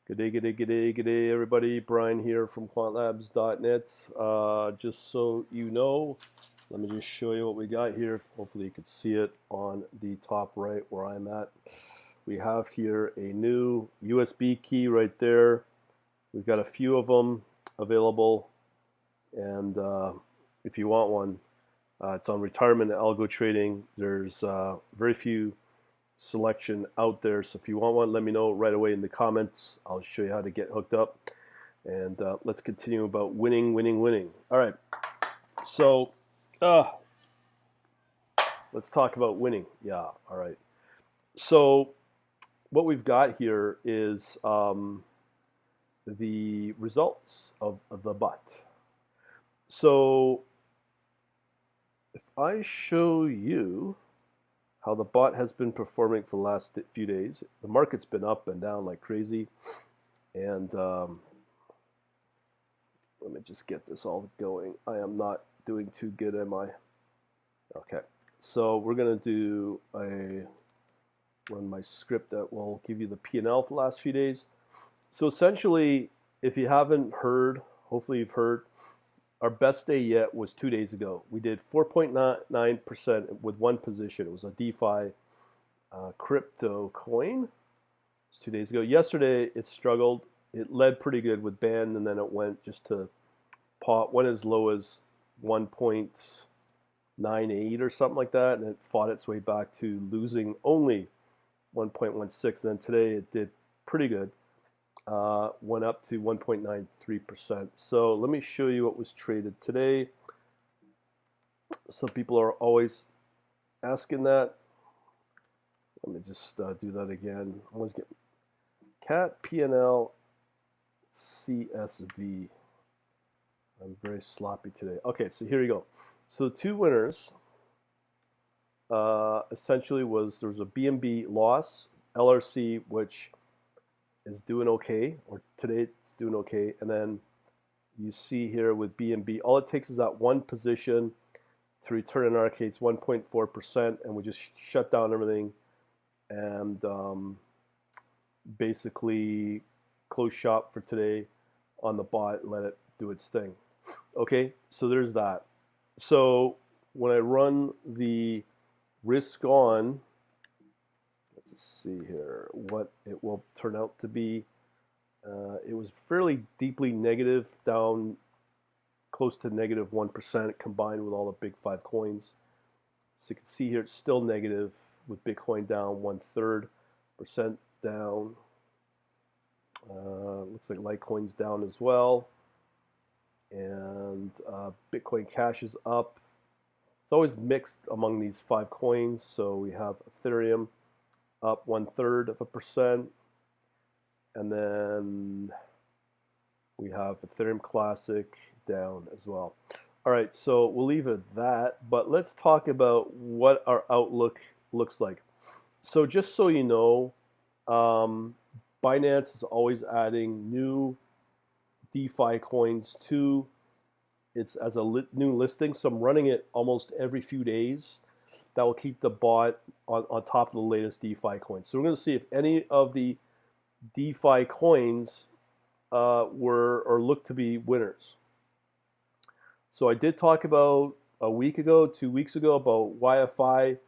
Good day, everybody. Brian here from quantlabs.net. Just so you know, let me just show you what we got here. Hopefully you can see it on the top right where I'm at. We have here a new USB key right there. We've got a few of them available, and if you want one, it's on retirement algo trading. There's very few selection out there, so if you want one, let me know right away in the comments. I'll show you how to get hooked up, and let's continue about winning. All right, so let's talk about winning. Yeah, all right. So what we've got here is the results of the bot. So if I show you how the bot has been performing for the last few days, the market's been up and down like crazy, and let me just get this all going. I am not doing too good, am I? Okay, so we're gonna do run my script that will give you the P&L for the last few days. So essentially, if you haven't heard, hopefully you've heard, our best day yet was 2 days ago. We did 4.9% with one position. It was a DeFi crypto coin. It's 2 days ago. Yesterday it struggled. It led pretty good with band, and then it went just to pot, went as low as 1.98 or something like that, and it fought its way back to losing only 1.16. Then today it did pretty good. Went up to 1.93%. So let me show you what was traded today. Some people are always asking that. Let me just do that again. I always get cat PNL CSV. I'm very sloppy today. Okay, so here you go. So the two winners essentially there was a BNB loss, LRC, which is doing okay, or today it's doing okay, and then you see here with BNB, all it takes is that one position to return, in our case, 1.4%, and we just shut down everything and basically close shop for today on the bot and let it do its thing. Okay, so there's that. So when I run the risk on, let's see here what it will turn out to be. It was fairly deeply negative, down close to negative 1% combined with all the big five coins. So you can see here it's still negative with Bitcoin down 1/3% down. Looks like Litecoin's down as well. And Bitcoin Cash is up. It's always mixed among these five coins. So we have Ethereum up 1/3%, and then we have Ethereum Classic down as well. All right, so we'll leave it at that, but let's talk about what our outlook looks like. So just so you know, Binance is always adding new DeFi coins to its as a new listing, so I'm running it almost every few days. That will keep the bot on top of the latest DeFi coins. So we're going to see if any of the DeFi coins were or look to be winners. So I did talk about a week ago, 2 weeks ago, about YFI.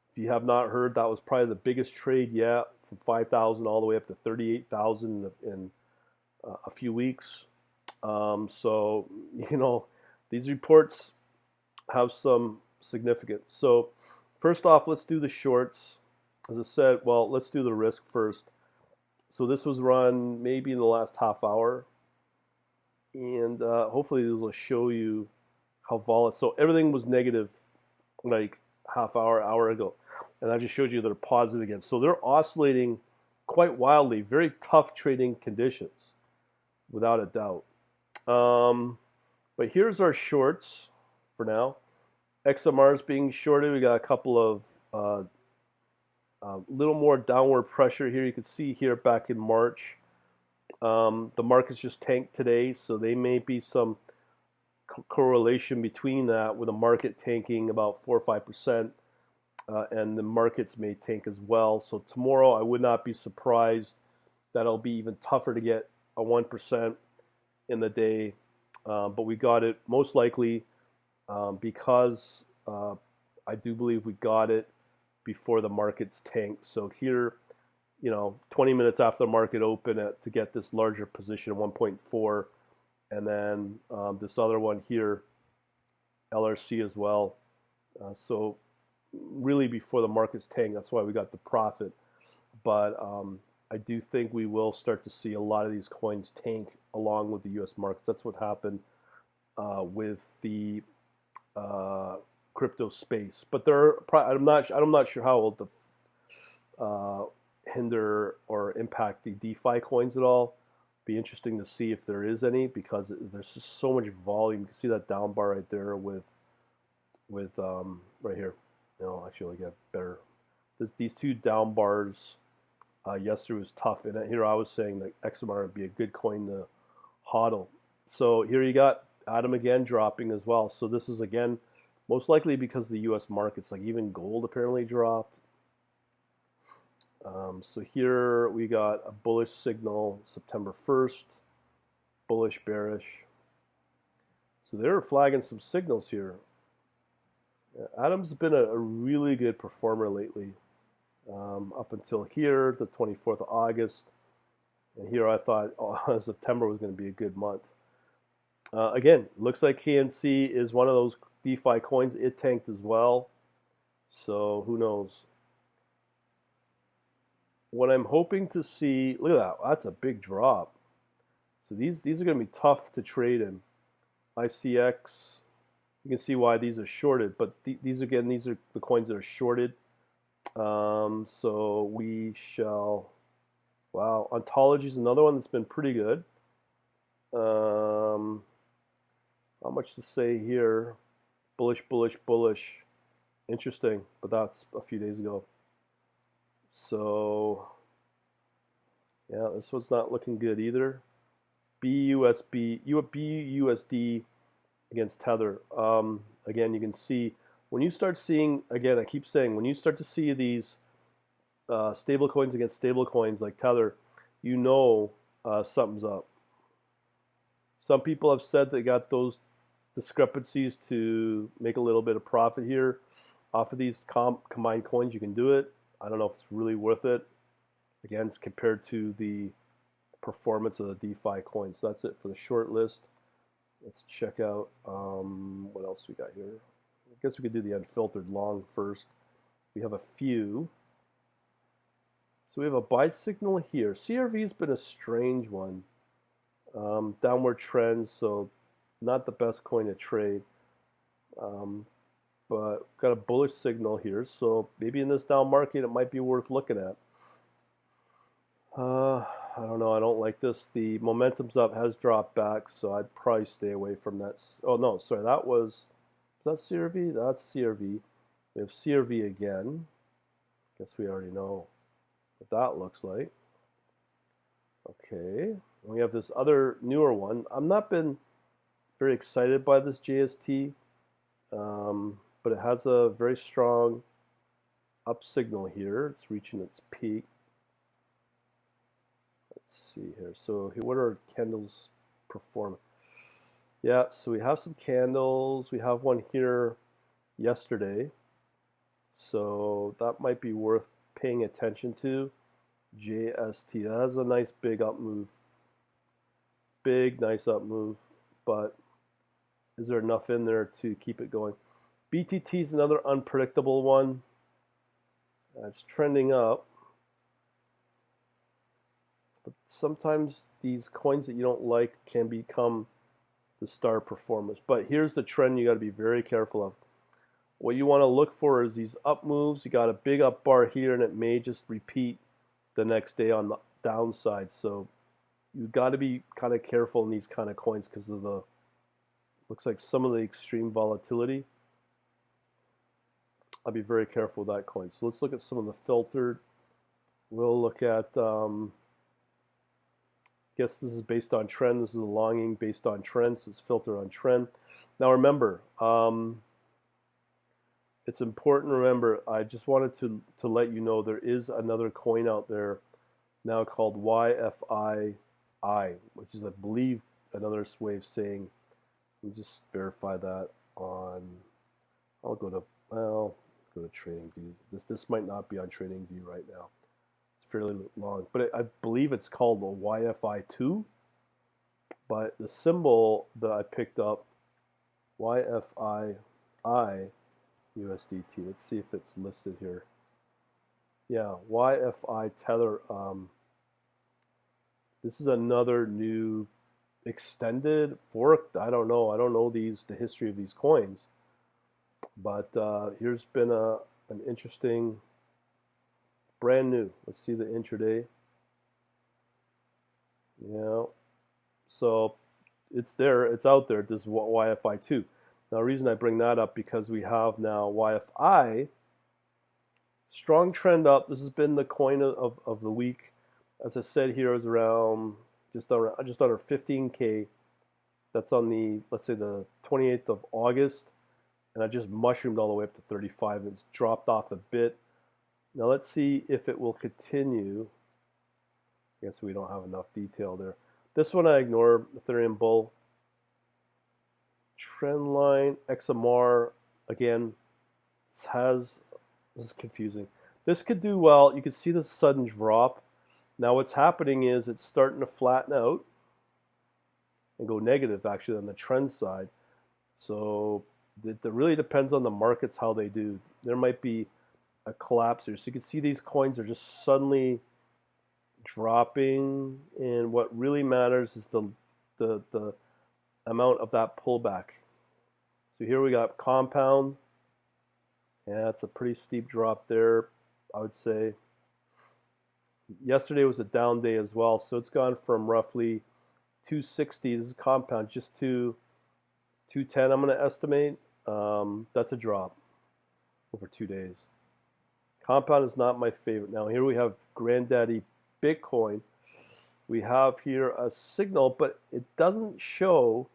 If you have not heard, that was probably the biggest trade yet, from 5,000 all the way up to 38,000 in a few weeks. So, you know, these reports have some significance. So first off, let's do the shorts. As I said, well, let's do the risk first. So this was run maybe in the last half hour, and hopefully this will show you how volatile. So everything was negative like hour ago, and I just showed you they're positive again. So they're oscillating quite wildly, very tough trading conditions, without a doubt. But here's our shorts for now. XMR is being shorted. We got a couple of little more downward pressure here. You can see here back in March, the market's just tanked today, so there may be some correlation between that, with the market tanking about 4 or 5%, and the markets may tank as well. So tomorrow, I would not be surprised that'll be even tougher to get a 1% in the day. But we got it most likely because I do believe we got it before the markets tanked. So here, 20 minutes after the market open to get this larger position, 1.4, and then this other one here, LRC as well. So really before the markets tank, that's why we got the profit. But I do think we will start to see a lot of these coins tank along with the U.S. markets. That's what happened with the crypto space. But I'm not sure how it will hinder or impact the DeFi coins at all. Be interesting to see if there is any, because there's just so much volume. You can see that down bar right there with right here. Actually, I get better. These two down bars yesterday was tough, and here I was saying that XMR would be a good coin to hodl. So here you got Atom again dropping as well. So this is again most likely because of the U.S. markets. Like even gold apparently dropped. So here we got a bullish signal September 1st, bullish, bearish. So they're flagging some signals here. Atom's been a really good performer lately, up until here, the 24th of August. And here I thought September was going to be a good month. Again, looks like KNC is one of those DeFi coins. It tanked as well. So who knows? What I'm hoping to see, look at that, that's a big drop. So these are going to be tough to trade in. ICX, you can see why these are shorted, but these are the coins that are shorted. So we shall, wow, Ontology is another one that's been pretty good. Not much to say here. Bullish, bullish, bullish. Interesting, but that's a few days ago. So, yeah, this one's not looking good either. BUSD against Tether. Again, you can see when you start seeing, again, I keep saying, when you start to see these stable coins against stable coins like Tether, something's up. Some people have said they got those discrepancies to make a little bit of profit here off of these combined coins. You can do it. I don't know if it's really worth it. Again, it's compared to the performance of the DeFi coins. So that's it for the short list. Let's check out what else we got here. I guess we could do the unfiltered long first. We have a few. So we have a buy signal here. CRV has been a strange one. Downward trend, so not the best coin to trade. But got a bullish signal here, so maybe in this down market it might be worth looking at. I don't know. I don't like this. The momentum's up, has dropped back, so I'd probably stay away from that. Oh no, sorry, is that CRV? That's CRV. We have CRV again. Guess we already know what that looks like. Okay, we have this other newer one. I've not been very excited by this JST. But it has a very strong up signal here. It's reaching its peak. Let's see here. So what are candles performing? Yeah, so we have some candles. We have one here yesterday. So that might be worth paying attention to. JST, that has a nice big up move. Big, nice up move. But is there enough in there to keep it going? BTT is another unpredictable one. It's trending up. But sometimes these coins that you don't like can become the star performers. But here's the trend you got to be very careful of. What you want to look for is these up moves. You got a big up bar here, and it may just repeat the next day on the downside. So you've got to be kind of careful in these kind of coins because of the, looks like some of the extreme volatility. I'll be very careful with that coin. So let's look at some of the filtered. We'll look at, I guess this is based on trend. This is a longing based on trend, so it's filtered on trend. Now remember, it's important to remember, I just wanted to let you know there is another coin out there now called YFII, which is, I believe, another way of saying, let me just verify that on, I'll go to, well, go to TradingView. This might not be on TradingView right now. It's fairly long, but I believe it's called a YFI2, but the symbol that I picked up, YFII USDT, let's see if it's listed here. Yeah, YFI Tether. This is another new extended fork. I don't know the history of these coins, but here's been an interesting, brand new. Let's see the intraday. Yeah, so it's there, it's out there. This is YFI2. Now, the reason I bring that up because we have now YFI, strong trend up. This has been the coin of the week. As I said, here is around just under 15K. That's on the, let's say, the 28th of August, and I just mushroomed all the way up to 35. It's dropped off a bit. Now let's see if it will continue. I guess we don't have enough detail there. This one I ignore. Ethereum bull. Trend line, XMR, again, this is confusing. This could do well. You can see the sudden drop. Now what's happening is it's starting to flatten out and go negative, actually, on the trend side. So it really depends on the markets, how they do. There might be a collapse here. So you can see these coins are just suddenly dropping, and what really matters is the amount of that pullback. So here we got Compound. Yeah, it's a pretty steep drop there, I would say. Yesterday was a down day as well, so it's gone from roughly 260, this is Compound, just to 210, I'm going to estimate. That's a drop over 2 days. Compound is not my favorite. Now here we have Granddaddy Bitcoin. We have here a signal, but it doesn't show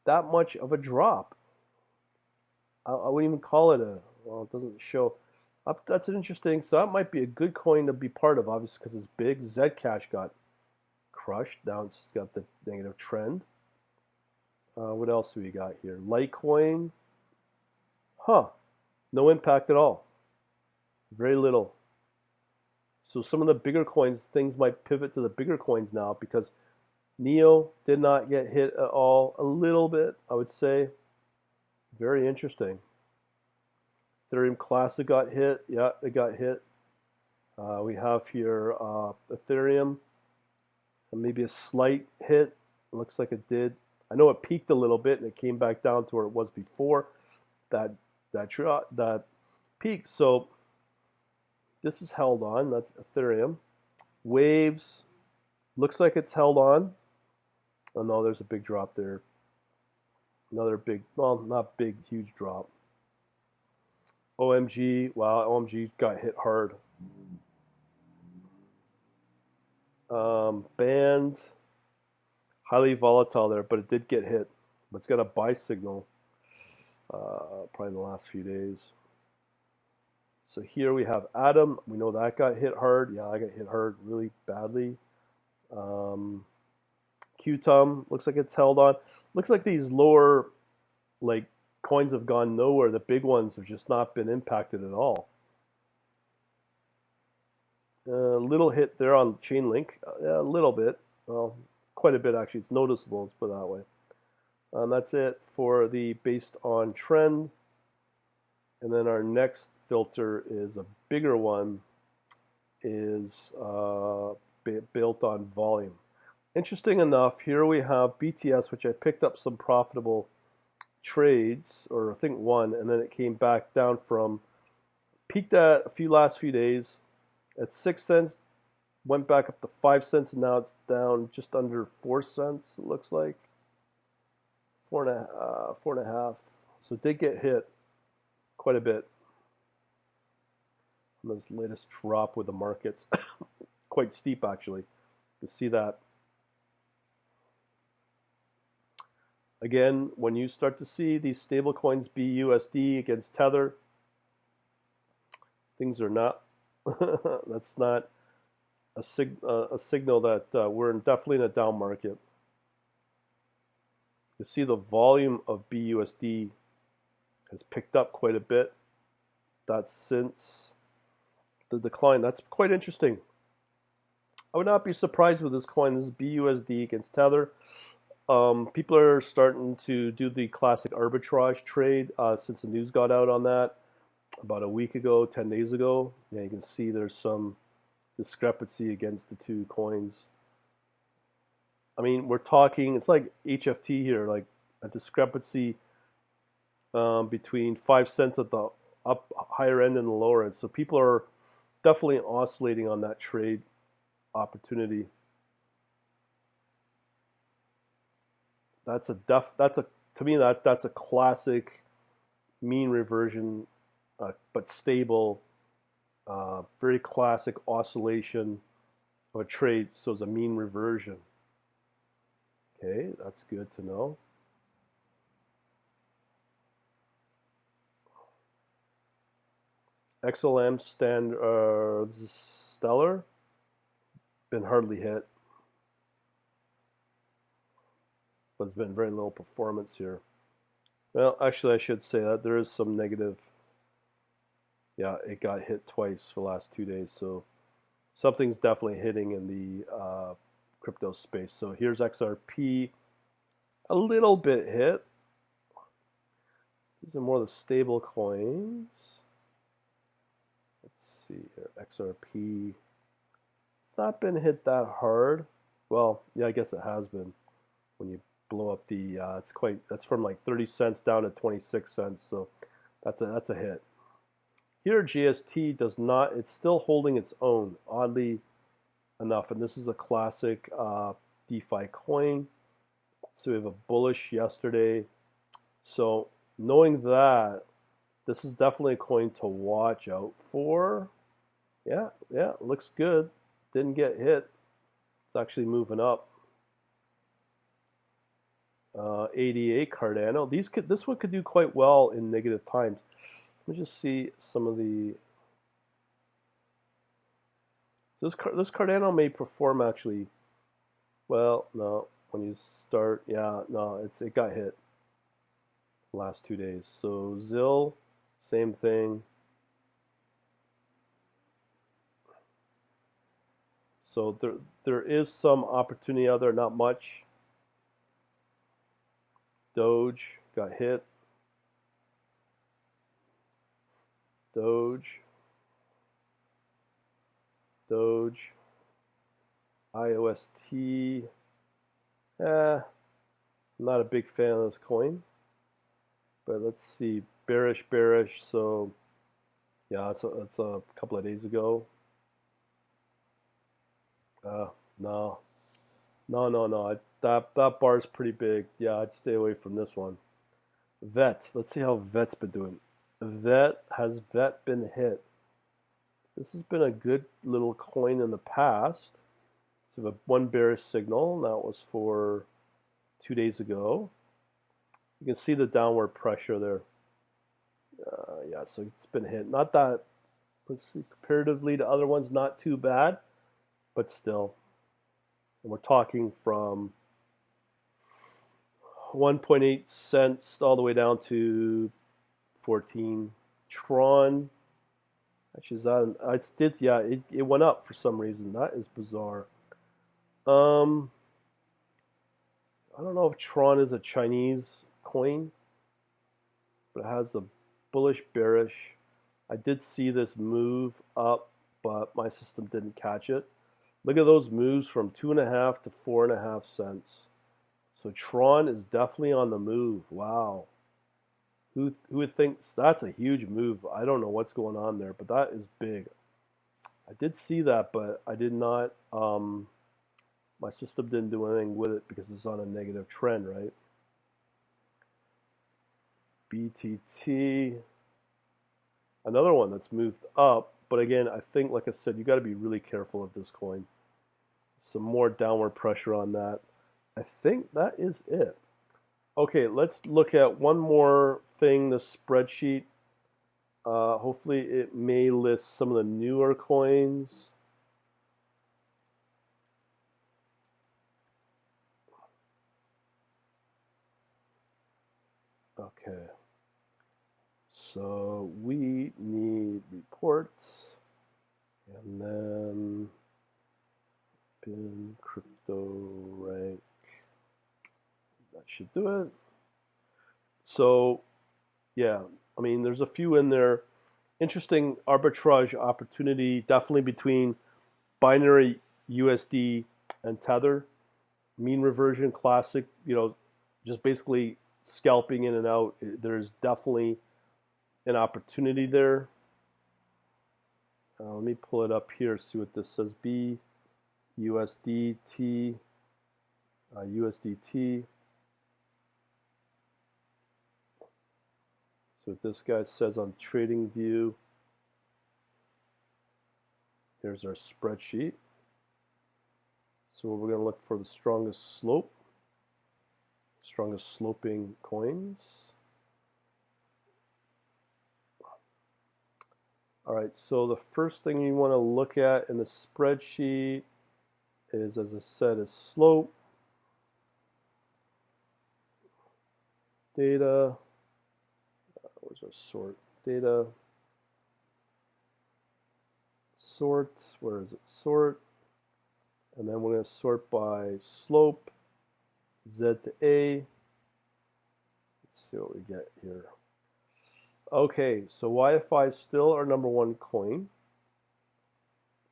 that much of a drop. I wouldn't even call it well, it doesn't show. That's an interesting, so that might be a good coin to be part of, obviously, because it's big. Zcash got crushed. Now it's got the negative trend. What else do we got here? Litecoin. No impact at all. Very little. So some of the bigger coins, things might pivot to the bigger coins now because Neo did not get hit at all. A little bit, I would say. Very interesting. Ethereum Classic got hit. Yeah, it got hit. We have here Ethereum. Maybe a slight hit. Looks like it did. I know it peaked a little bit and it came back down to where it was before that peak. So this is held on. That's Ethereum. Waves. Looks like it's held on. Oh no, there's a big drop there. Another big, well, not big, huge drop. OMG, wow, OMG got hit hard. Band, highly volatile there, but it did get hit. But it's got a buy signal, probably in the last few days. So here we have Atom. We know that got hit hard. Yeah, I got hit hard really badly. Qtum looks like it's held on. Looks like these lower, like, coins have gone nowhere. The big ones have just not been impacted at all. A little hit there on Chainlink, a little bit. Well, quite a bit actually. It's noticeable. Let's put it that way. That's it for the based on trend. And then our next filter is a bigger one. Is built on volume. Interesting enough, here we have BTS, which I picked up some profitable trades, or I think one, and then it came back down from, peaked at last few days at 6 cents, went back up to 5 cents, and now it's down just under 4 cents, it looks like. 4.5. So it did get hit quite a bit on this latest drop with the markets. Quite steep, actually. You see that. Again, when you start to see these stable coins BUSD against Tether, things are not, that's not a signal that we're definitely in a down market. You see the volume of BUSD has picked up quite a bit. That's since the decline. That's quite interesting. I would not be surprised with this coin. This is BUSD against Tether. People are starting to do the classic arbitrage trade since the news got out on that about a week ago, 10 days ago. Yeah, you can see there's some discrepancy against the two coins. I mean, we're talking, it's like HFT here, like a discrepancy between 5 cents at the up higher end and the lower end. So people are definitely oscillating on that trade opportunity. That's to me that's a classic mean reversion, but stable, very classic oscillation of a trade. So it's a mean reversion. Okay, that's good to know. XLM stellar been hardly hit, but it's been very low performance here. Well, actually, I should say that there is some negative. Yeah, it got hit twice for the last 2 days, so something's definitely hitting in the crypto space. So here's XRP, a little bit hit. These are more the stable coins. Let's see here, XRP. It's not been hit that hard. Well, yeah, I guess it has been. When you blow up the, that's from like 30 cents down to 26 cents. So that's a hit. Here, GST does not. It's still holding its own, oddly enough. And this is a classic DeFi coin. So we have a bullish yesterday. So knowing that, this is definitely a coin to watch out for. Yeah, looks good. Didn't get hit. It's actually moving up. 88 Cardano. This one could do quite well in negative times. Let me just see some of the. So this Cardano may perform actually. Well, no. When you start, yeah, no, it got hit last 2 days. So ZIL, same thing. So there is some opportunity out there, not much. Doge got hit. Doge. IOST. I'm not a big fan of this coin. But let's see. Bearish. So yeah, it's a couple of days ago. No. That bar is pretty big. Yeah, I'd stay away from this one. VET. Let's see how VET's been doing. Has VET been hit? This has been a good little coin in the past. So we have one bearish signal. That was for 2 days ago. You can see the downward pressure there. Yeah, so it's been hit. Not that, let's see, comparatively to other ones, not too bad, but still. And we're talking from 1.8 cents all the way down to 14. Tron, actually, it went up for some reason. That is bizarre. I don't know if Tron is a Chinese coin, but it has a bullish bearish. I did see this move up, but my system didn't catch it. Look at those moves from 2.5 to 4.5 cents. So Tron is definitely on the move. Wow. Who would think that's a huge move? I don't know what's going on there, but that is big. I did see that, but I did not. My system didn't do anything with it because it's on a negative trend, right? BTT, another one that's moved up, but again, I think, like I said, you got to be really careful of this coin. Some more downward pressure on that. I think that is it. Okay, let's look at one more thing, the spreadsheet. Hopefully it may list some of the newer coins. Okay. So we need reports, and then bin crypto rank. That should do it. So yeah, I mean, there's a few in there. Interesting arbitrage opportunity, definitely between binary USD and Tether. Mean reversion, classic, just basically scalping in and out. There's definitely an opportunity there. Let me pull it up here, see what this says. BUSDT, USDT. So what this guy says on TradingView. Here's our spreadsheet. So we're going to look for the strongest slope, strongest sloping coins. All right, so the first thing you want to look at in the spreadsheet is, as I said, is slope, data, where's our sort, data, sort, where is it, sort, and then we're going to sort by slope, Z to A. Let's see what we get here. Okay, so YFI is still our number one coin.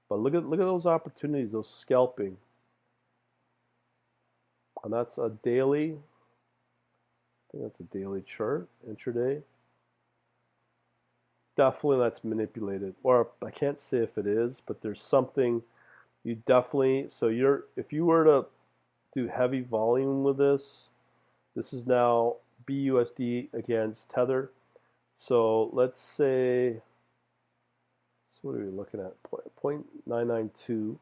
But look at those opportunities, those scalping. And that's a daily. I think that's a daily chart, intraday. Definitely that's manipulated. Or I can't say if it is, but there's something you definitely, so if you were to do heavy volume with this is now BUSD against Tether. So let's say, so what are we looking at? 0.992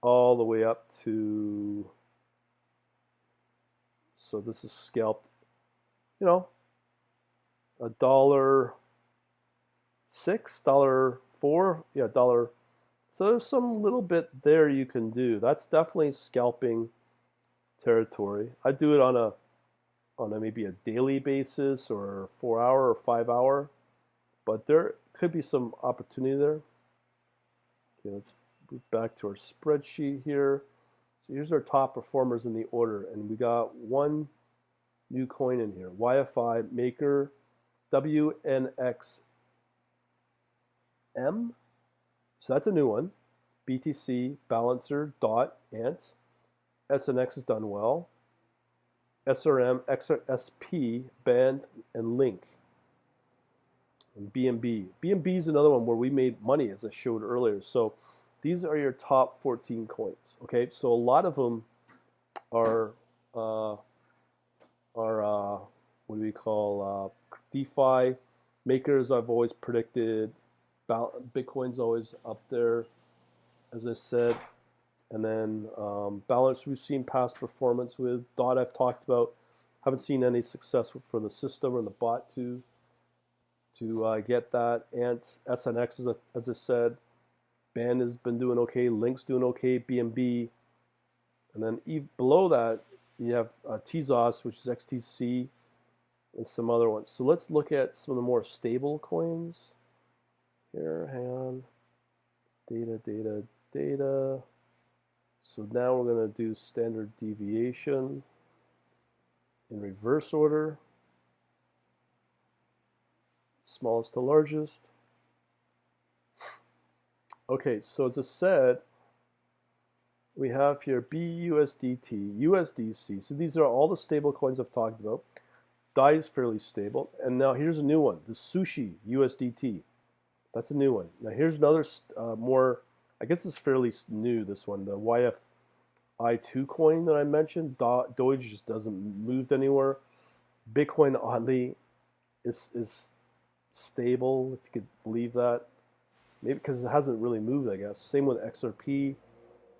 all the way up to, so this is scalped, $1.06, $1.04, yeah, dollar. So there's some little bit there you can do. That's definitely scalping territory. I do it on a maybe a daily basis or 4-hour or 5-hour, but there could be some opportunity there. Okay, let's move back to our spreadsheet here. So here's our top performers in the order, and we got one new coin in here, YFI Maker WNXM. So that's a new one. BTC, Balancer, DOT, ANT. SNX has done well. SRM, XRSP, Band, and Link. And BNB. BNB is another one where we made money, as I showed earlier. So these are your top 14 coins. Okay, so a lot of them are what do we call DeFi makers. I've always predicted. Bitcoin's always up there, as I said. And then Balance, we've seen past performance with. DOT, I've talked about. Haven't seen any success for the system or the bot to get that. Ant, SNX, as I said. Band has been doing okay. Link's doing okay. BNB. And then below that, you have Tezos, which is XTC, and some other ones. So let's look at some of the more stable coins. Here, hang on. Data. So now we're going to do standard deviation in reverse order. Smallest to largest. Okay, so as I said, we have here BUSDT, USDC. So these are all the stable coins I've talked about. DAI is fairly stable. And now here's a new one, the Sushi USDT. That's a new one. Now here's another more, I guess it's fairly new, this one, the YFI2 coin that I mentioned. Doge just doesn't move anywhere. Bitcoin, oddly, is stable, if you could believe that. Maybe because it hasn't really moved, I guess. Same with XRP,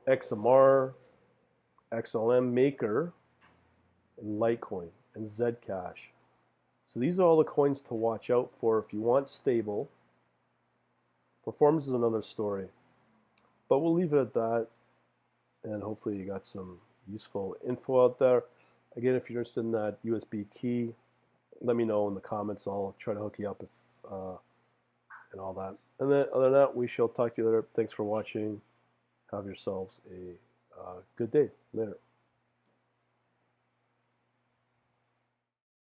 XMR, XLM, Maker, and Litecoin, and Zcash. So these are all the coins to watch out for if you want stable. Performance is another story. But we'll leave it at that. And hopefully you got some useful info out there. Again, if you're interested in that USB key, let me know in the comments. I'll try to hook you up if and all that. And then other than that, we shall talk to you later. Thanks for watching. Have yourselves a good day. Later.